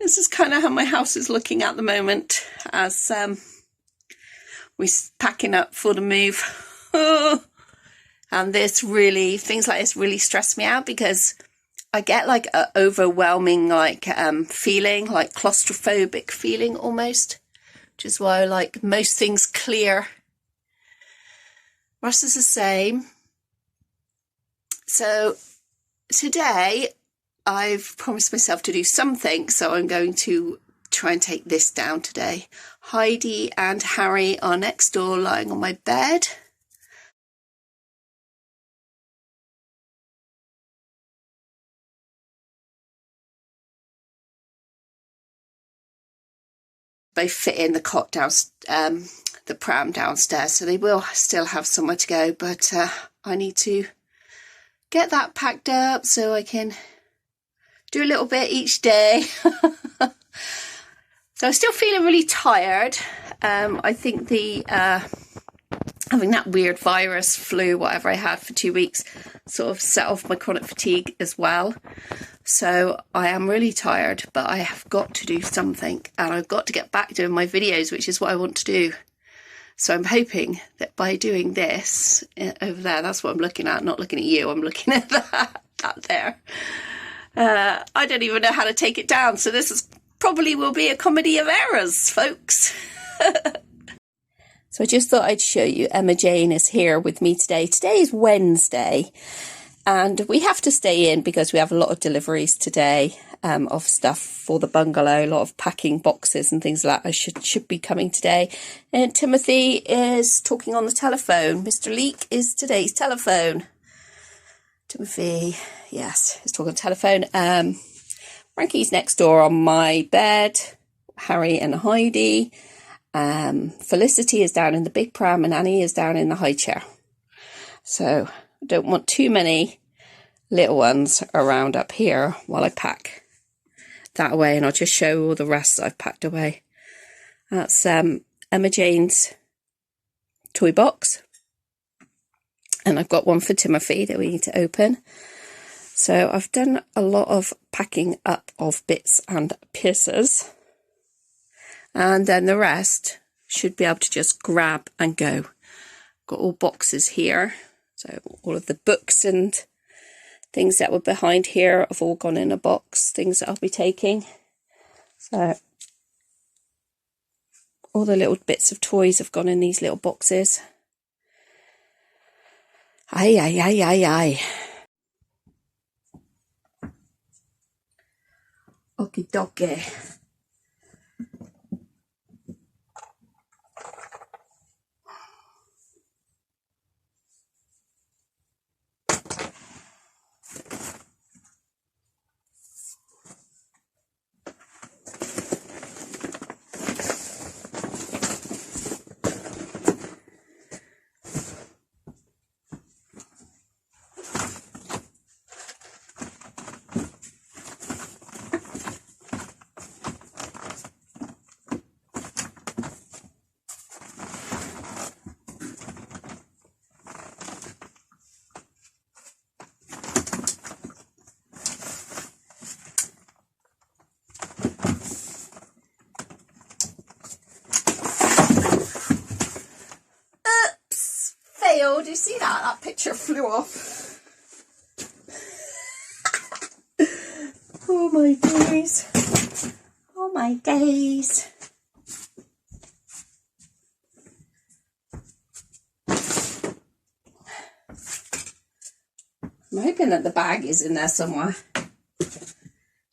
This is kind of how my house is looking at the moment as we're packing up for the move. And things like this really stress me out because I get like an overwhelming feeling, like claustrophobic feeling almost, which is why I like most things clear. Russ is the same. So today I've promised myself to do something, so I'm going to try and take this down today. Heidi and Harry are next door lying on my bed. Both fit in the cot the pram downstairs, so they will still have somewhere to go, but I need to get that packed up so I can do a little bit each day. So I'm still feeling really tired. I think having that weird virus, flu, whatever I had for 2 weeks, sort of set off my chronic fatigue as well. So I am really tired, but I have got to do something, and I've got to get back doing my videos, which is what I want to do. So I'm hoping that by doing this over there, that's what I'm looking at, not looking at you, I'm looking at that there. I don't even know how to take it down, so this probably will be a comedy of errors, folks. So I just thought I'd show you. Emma Jane is here with me today. Today is Wednesday, and we have to stay in because we have a lot of deliveries today of stuff for the bungalow, a lot of packing boxes and things like that. I should be coming today. And Timothy is talking on the telephone. Mr. Leek is today's telephone. Timothy, yes, is talking on the telephone. Frankie's next door on my bed. Harry and Heidi. Felicity is down in the big pram and Annie is down in the high chair. So I don't want too many little ones around up here while I pack that away, and I'll just show all the rest that I've packed away. That's Emma Jane's toy box, and I've got one for Timothy that we need to open. So I've done a lot of packing up of bits and pieces, and then the rest should be able to just grab and go. Got all boxes here, so all of the books and things that were behind here have all gone in a box, things that I'll be taking. So all the little bits of toys have gone in these little boxes. Aye, aye, aye, aye, aye. Okie dokie. Do you see that? That picture flew off. Oh my days. Oh my days. I'm hoping that the bag is in there somewhere.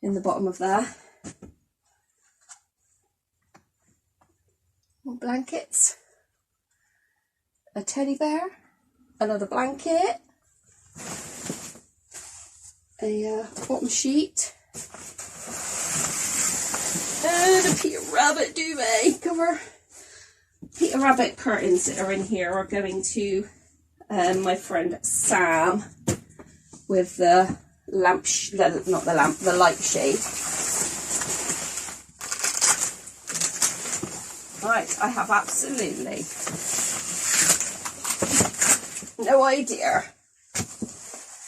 In the bottom of there. More blankets. A teddy bear. Another blanket, a bottom sheet, and a Peter Rabbit duvet cover. Peter Rabbit curtains that are in here are going to my friend Sam with the the light shade. Right, I have absolutely no idea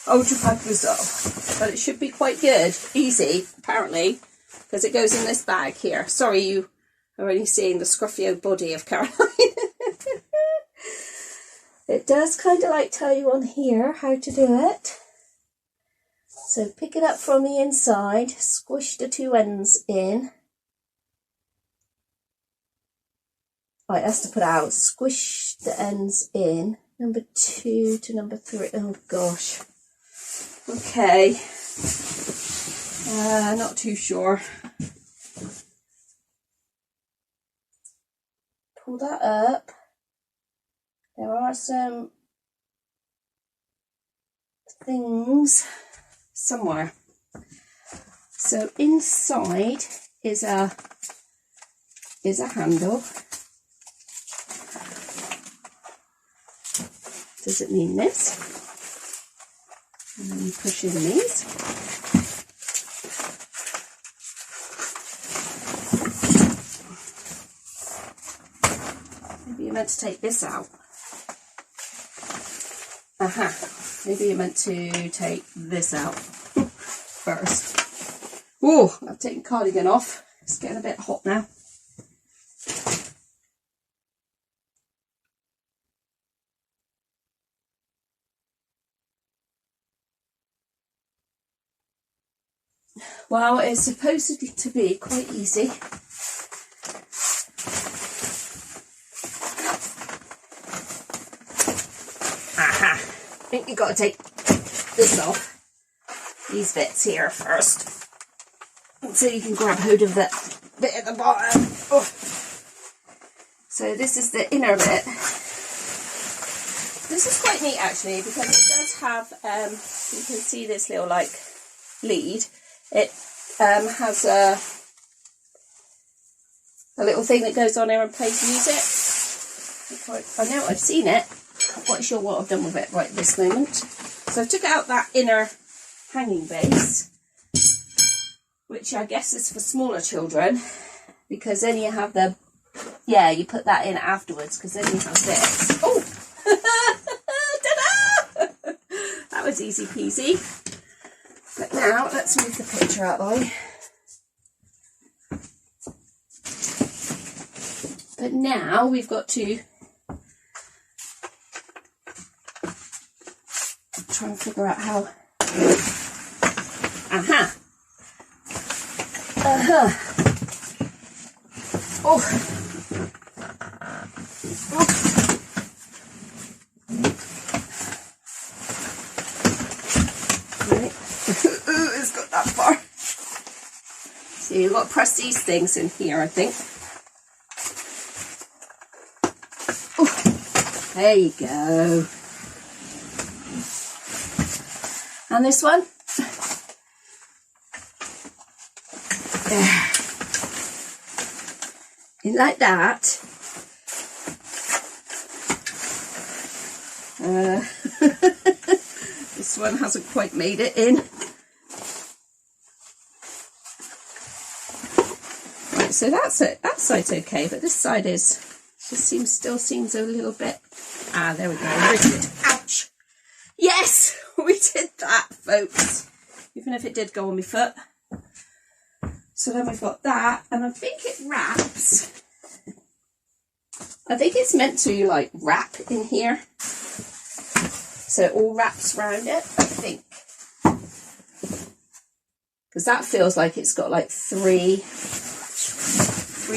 ultra fag result. But it should be quite good, easy, apparently, because it goes in this bag here. Sorry, you are only seeing the scruffy old body of Caroline. It does kind of like tell you on here how to do it. So pick it up from the inside, squish the two ends in. Right, that's to put out. Squish the ends in. Number 2 to number 3. Oh gosh. Okay. Not too sure. Pull that up. There are some things somewhere. So inside is a handle. Does it mean this? And then you push in these. Maybe you're meant to take this out. Aha. Maybe you're meant to take this out first. Oh, I've taken the cardigan off. It's getting a bit hot now. Well, it's supposedly to be quite easy. Aha! I think you've got to take this off, these bits here first, so you can grab hold of that bit at the bottom. Oh. So this is the inner bit. This is quite neat actually, because it does have, you can see this little like lead. It has a little thing that goes on here and plays music. I know I've seen it. I'm quite sure what I've done with it right this moment. So I took out that inner hanging base, which I guess is for smaller children, because then you have the, yeah, you put that in afterwards, because then you have this. Oh! Ta-da! That was easy peasy. But now, let's move the picture out of the way. But now we've got to try and figure out how. Aha! Oh! Oh! It's got that far. So you've got to press these things in here, I think. Oh, there you go. And this one. There. In like that. This one hasn't quite made it in. Right, so that's it. That side's okay, but this side still seems a little bit. Ah, there we go. Rigid. Ouch. Yes, we did that, folks. Even if it did go on my foot. So then we've got that, and I think it wraps. I think it's meant to like wrap in here. So it all wraps around it, I think. Because that feels like it's got like three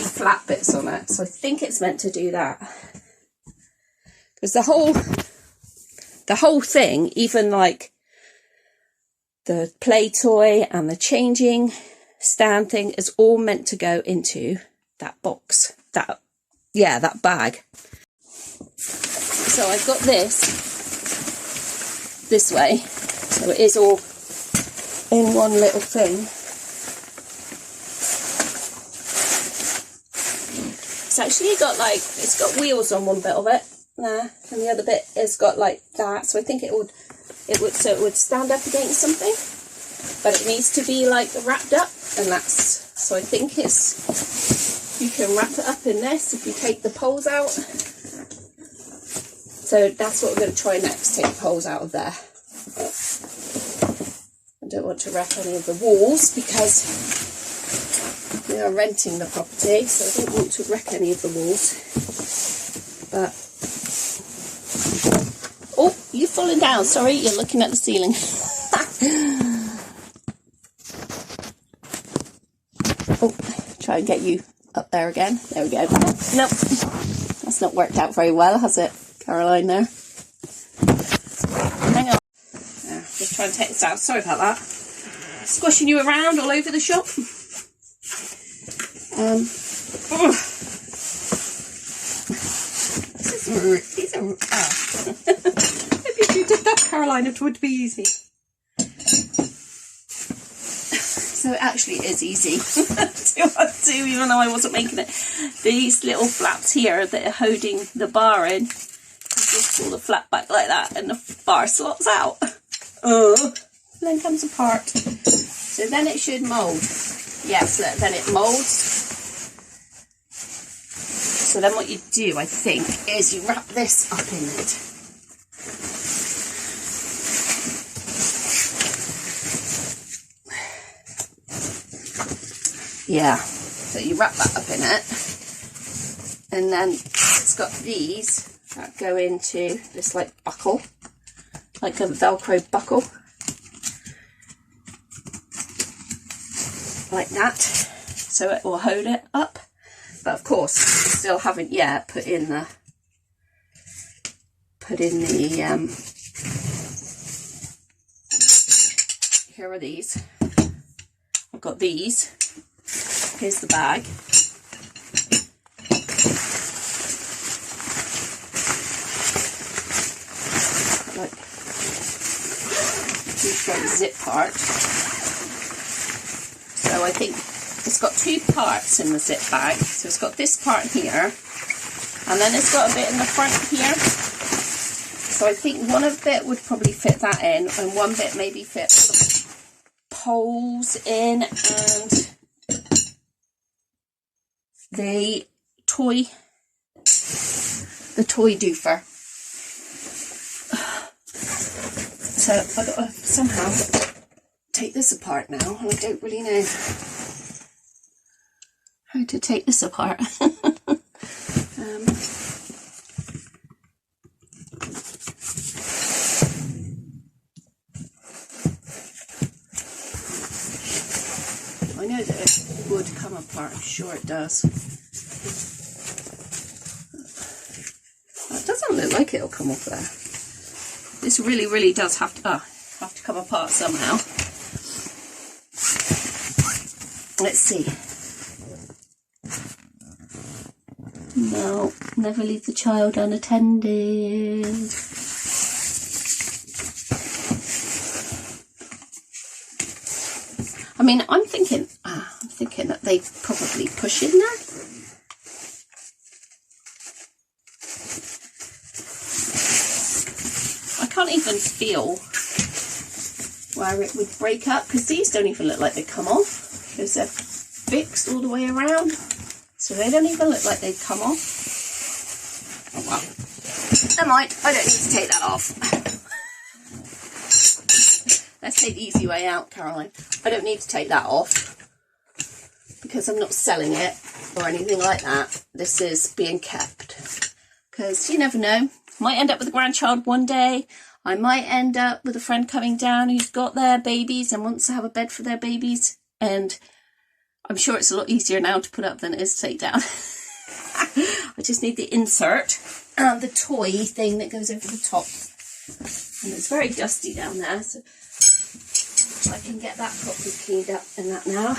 flat bits on it. So I think it's meant to do that. Because the whole thing, even like the play toy and the changing stand thing, is all meant to go into that box. That bag. So I've got this way, so it is all in one little thing. It's actually got like, it's got wheels on one bit of it there, and the other bit has got like that, so I think it would stand up against something, but it needs to be like wrapped up, and that's, so I think you can wrap it up in this if you take the poles out. So that's what we're going to try next, take the poles out of there. don't want to wrap any of the walls because we are renting the property, so I don't want to wreck any of the walls. But oh, you've fallen down. Sorry, you're looking at the ceiling. Oh, try and get you up there again. There we go. Nope, that's not worked out very well, has it, Caroline? There. Hang on. Just try and take this out. Sorry about that. Squashing you around all over the shop. These are maybe if you did that, Caroline, it would be easy. So it actually is easy to undo, even though I wasn't making it. These little flaps here that are holding the bar in, you just pull the flap back like that and the bar slots out. Then comes apart. So then it should mould. Yes, look, then it moulds. So then what you do, I think, is you wrap this up in it. Yeah, so you wrap that up in it. And then it's got these that go into this like buckle, like a Velcro buckle. Like that. So it will hold it up. But of course, still haven't yet put in the here are these. I've got these. Here's the bag. Like two straight zip part. So I think it's got two parts in the zip bag. So it's got this part here, and then it's got a bit in the front here. So I think one of it would probably fit that in, and one bit maybe fit the poles in, and the toy doofer. So I've got to somehow take this apart now, and I don't really know how to take this apart. I know that it would come apart, I'm sure it does. It doesn't look like it'll come off there. This really does have to come apart somehow. Let's see. No, never leave the child unattended. I mean, I'm thinking that they probably push in there. I can't even feel where it would break up, because these don't even look like they come off, because they're fixed all the way around. So they don't even look like they've come off. Oh well. Never mind, I don't need to take that off. Let's take the easy way out, Caroline. I don't need to take that off, because I'm not selling it or anything like that. This is being kept, because you never know. Might end up with a grandchild one day. I might end up with a friend coming down who's got their babies and wants to have a bed for their babies, and I'm sure it's a lot easier now to put up than it is to take down. I just need the insert and the toy thing that goes over the top. And it's very dusty down there, so I can get that properly cleaned up and that now.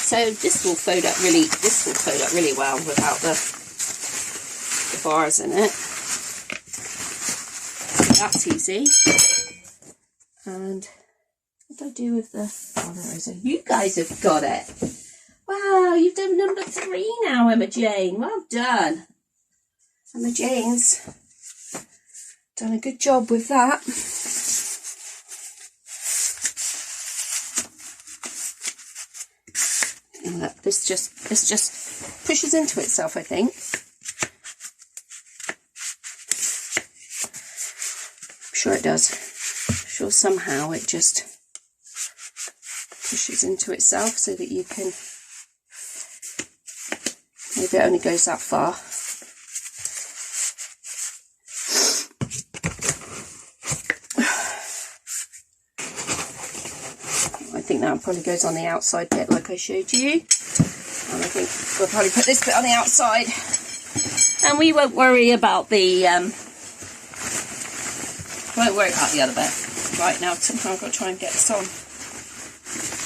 So this will fold up really well without the bars in it. So that's easy. And what do I do with the... Oh, there is a... You guys have got it. Wow, you've done number 3 now, Emma Jane. Well done. Emma Jane's done a good job with that. And look, this just pushes into itself, I think. I'm sure it does. sure somehow it just pushes into itself so that you can, maybe it only goes that far. I think that probably goes on the outside bit like I showed you. And I think we'll probably put this bit on the outside. And we won't worry about the other bit. Right, now somehow I've got to try and get this on.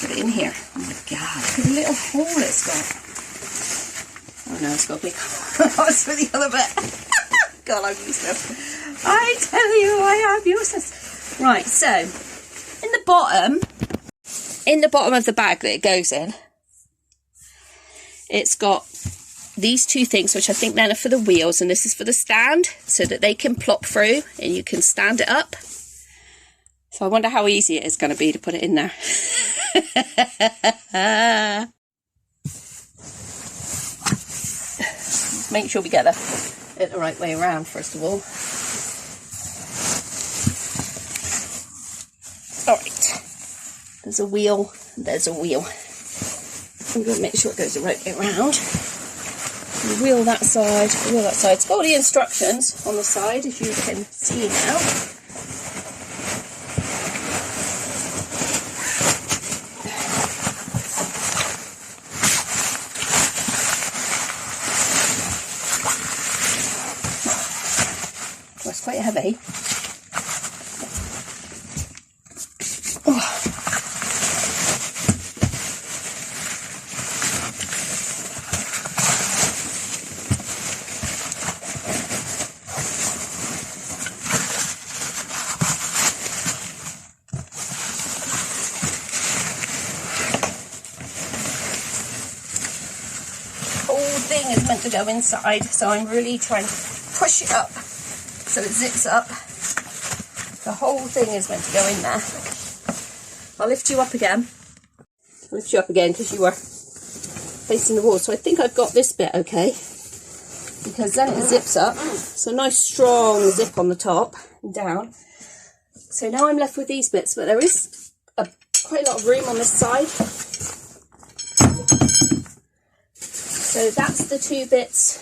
Put it in here. Oh my god, look at the little hole it's got. Oh no, it's got a big hole. What's for the other bit? God, I'm useless. I tell you, I am useless. Right, so in the bottom of the bag that it goes in, it's got these two things, which I think then are for the wheels, and this is for the stand, so that they can plop through and you can stand it up. So I wonder how easy it is going to be to put it in there. Make sure we get it the right way around first of all. Alright, there's a wheel, there's a wheel. I'm going to make sure it goes the right way around. Wheel that side, wheel that side. It's got all the instructions on the side, as you can see now. Well, it's quite heavy. Oh. Thing is meant to go inside, so I'm really trying to push it up so it zips up. The whole thing is meant to go in there. I'll lift you up again. I'll lift you up again because you were facing the wall. So I think I've got this bit okay, because then it zips up. So nice strong zip on the top and down. So now I'm left with these bits, but there is quite a lot of room on this side. So that's the two bits.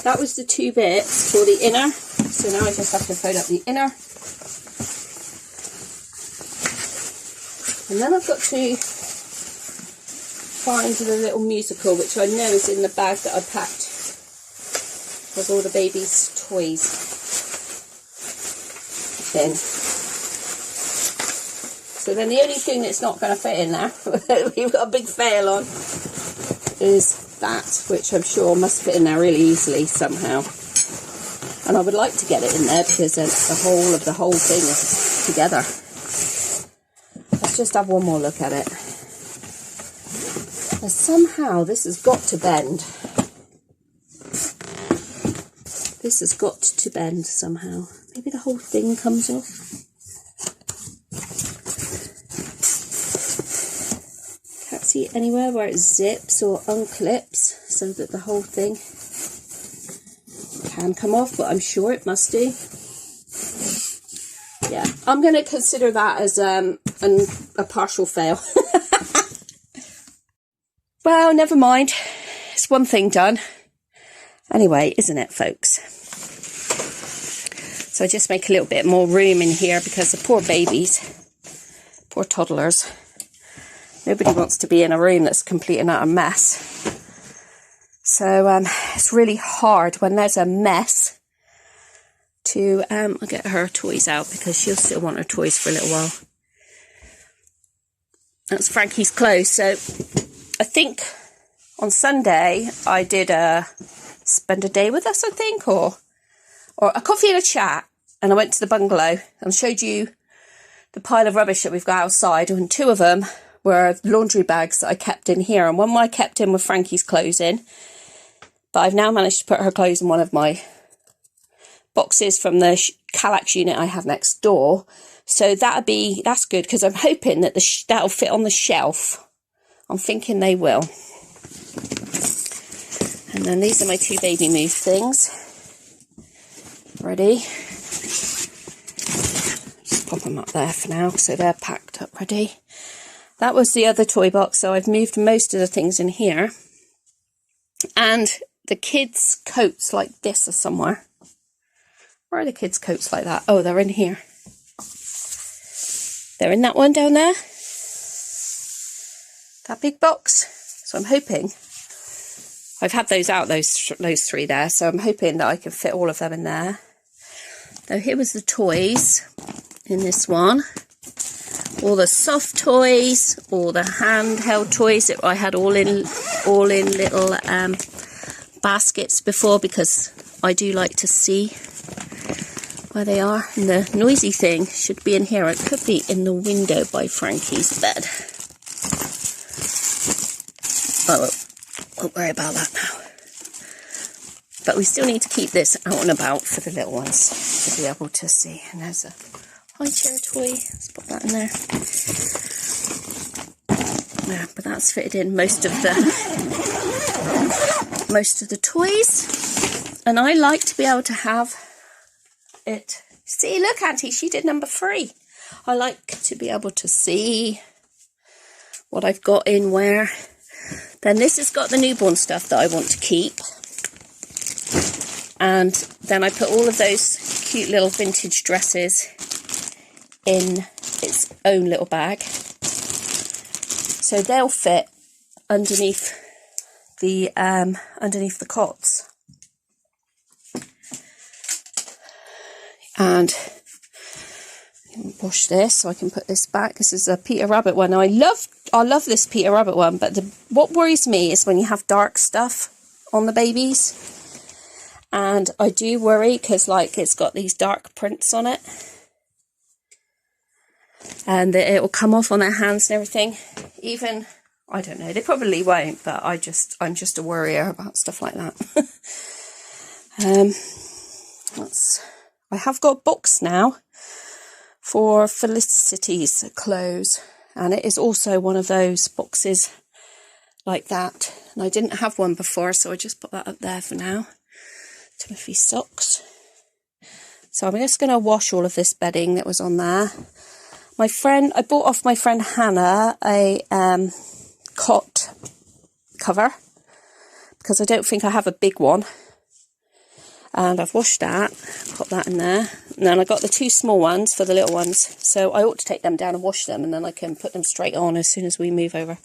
That was the two bits for the inner. So now I just have to fold up the inner. And then I've got to find the little musical, which I know is in the bag that I packed with all the baby's toys in. So then the only thing that's not going to fit in there, we've got a big fail on, is that, which I'm sure must fit in there really easily somehow. And I would like to get it in there because then the whole thing is together. Let's just have one more look at it. And somehow this has got to bend. This has got to bend somehow. Maybe the whole thing comes off. See anywhere where it zips or unclips so that the whole thing can come off, but I'm sure it must do. Yeah, I'm going to consider that as a partial fail. Well, never mind. It's one thing done. Anyway, isn't it, folks? So I just make a little bit more room in here because the poor babies, poor toddlers, nobody wants to be in a room that's complete and utter mess. So it's really hard when there's a mess to I'll get her toys out because she'll still want her toys for a little while. That's Frankie's clothes. So I think on Sunday I did spend a day with us, I think, or a coffee and a chat, and I went to the bungalow and showed you the pile of rubbish that we've got outside, and two of them were laundry bags that I kept in here, and one I kept in with Frankie's clothes in, but I've now managed to put her clothes in one of my boxes from the Kallax unit I have next door. So that's good, because I'm hoping that that'll fit on the shelf. I'm thinking they will. And then these are my two baby move things. Ready? pop them up there for now, so they're packed up ready. That was the other toy box, so I've moved most of the things in here. And the kids' coats like this are somewhere. Where are the kids' coats like that? Oh, they're in here. They're in that one down there. That big box. So I'm hoping, I've had those out, those three there, so I'm hoping that I can fit all of them in there. Now here was the toys in this one. All the soft toys, all the handheld toys that I had all in little baskets before, because I do like to see where they are. And the noisy thing should be in here. It could be in the window by Frankie's bed. Oh, won't worry about that now. But we still need to keep this out and about for the little ones to be able to see. And there's a high chair toy. Let's put that in there. Yeah, but that's fitted in most of the toys. And I like to be able to have it. See, look, Auntie, she did number 3. I like to be able to see what I've got in where. Then this has got the newborn stuff that I want to keep. And then I put all of those cute little vintage dresses in its own little bag. So they'll fit underneath the cots. And wash this so I can put this back. This is a Peter Rabbit one. Now I love this Peter Rabbit one, but what worries me is when you have dark stuff on the babies. And I do worry because, like, it's got these dark prints on it. And it will come off on their hands and everything. Even, I don't know, they probably won't, but I'm just a worrier about stuff like that. I have got a box now for Felicity's clothes. And it is also one of those boxes like that. And I didn't have one before, so I just put that up there for now. Timothy's socks. So I'm just going to wash all of this bedding that was on there. I bought off my friend Hannah a cot cover because I don't think I have a big one. And I've washed that, put that in there. And then I got the 2 small ones for the little ones. So I ought to take them down and wash them, and then I can put them straight on as soon as we move over.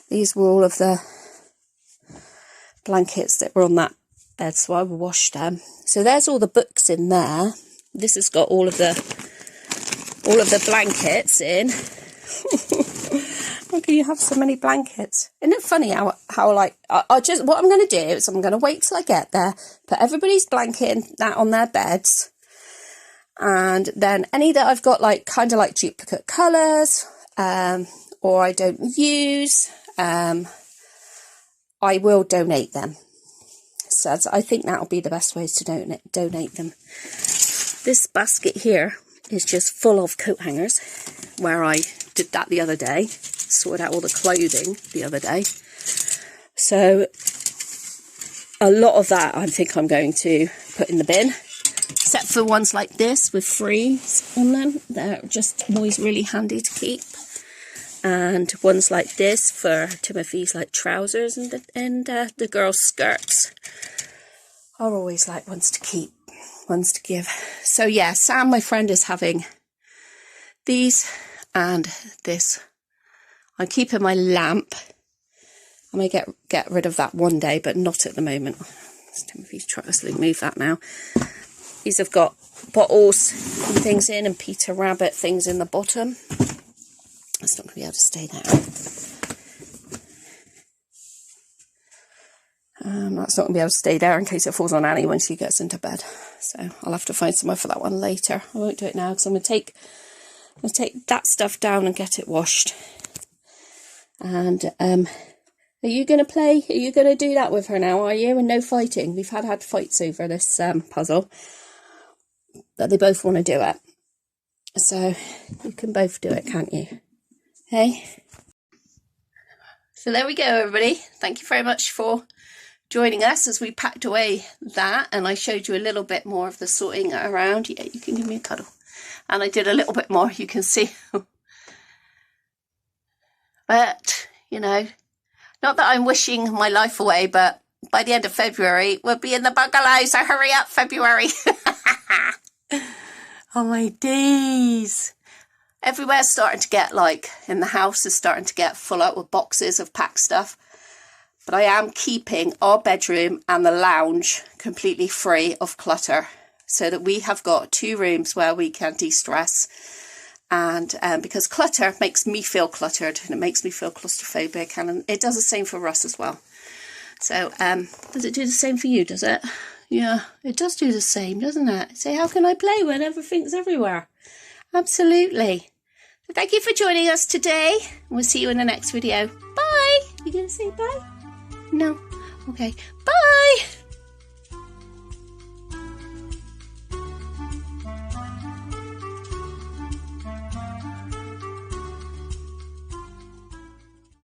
These were all of the blankets that were on that bed, so I washed them. So there's all the books in there. This has got all of the blankets in. How can you have so many blankets? Isn't it funny how like what I'm going to do is I'm going to wait till I get there, put everybody's blanket in that on their beds, and then any that I've got like kind of like duplicate colours or I don't use, I will donate them. So I think that'll be the best way to donate them. This basket here is just full of coat hangers, where I did that the other day, sorted out all the clothing the other day. So a lot of that I think I'm going to put in the bin, except for ones like this with frills on them. They're just always really handy to keep. And ones like this for Timothy's like trousers and the girls' skirts are always like ones to keep, ones to give. So yeah, Sam, my friend, is having these and this. I'm keeping my lamp. I may get rid of that one day, but not at the moment. Timothy's trying to move that now. These have got bottles and things in, and Peter Rabbit things in the bottom. It's not going to be able to stay there. That's not going to be able to stay there in case it falls on Annie when she gets into bed. So I'll have to find somewhere for that one later. I won't do it now because I'm going to take that stuff down and get it washed. And are you going to play? Are you going to do that with her now, are you? And no fighting. We've had fights over this puzzle. But they both want to do it. So you can both do it, can't you? Hey? So there we go, everybody. Thank you very much for joining us as we packed away that. And I showed you a little bit more of the sorting around. Yeah, you can give me a cuddle. And I did a little bit more, you can see. But, you know, not that I'm wishing my life away, but by the end of February, we'll be in the bungalow, so hurry up, February. Oh, my days. Everywhere's starting to get, like, in the house is starting to get full up with boxes of packed stuff. But I am keeping our bedroom and the lounge completely free of clutter, so that we have got 2 rooms where we can de-stress. And because clutter makes me feel cluttered, and it makes me feel claustrophobic, and it does the same for Russ as well. So does it do the same for you, does it? Yeah, it does do the same, doesn't it? Say, how can I play when everything's everywhere? Absolutely. So thank you for joining us today. We'll see you in the next video. Bye. You going to say bye? No. Okay. Bye.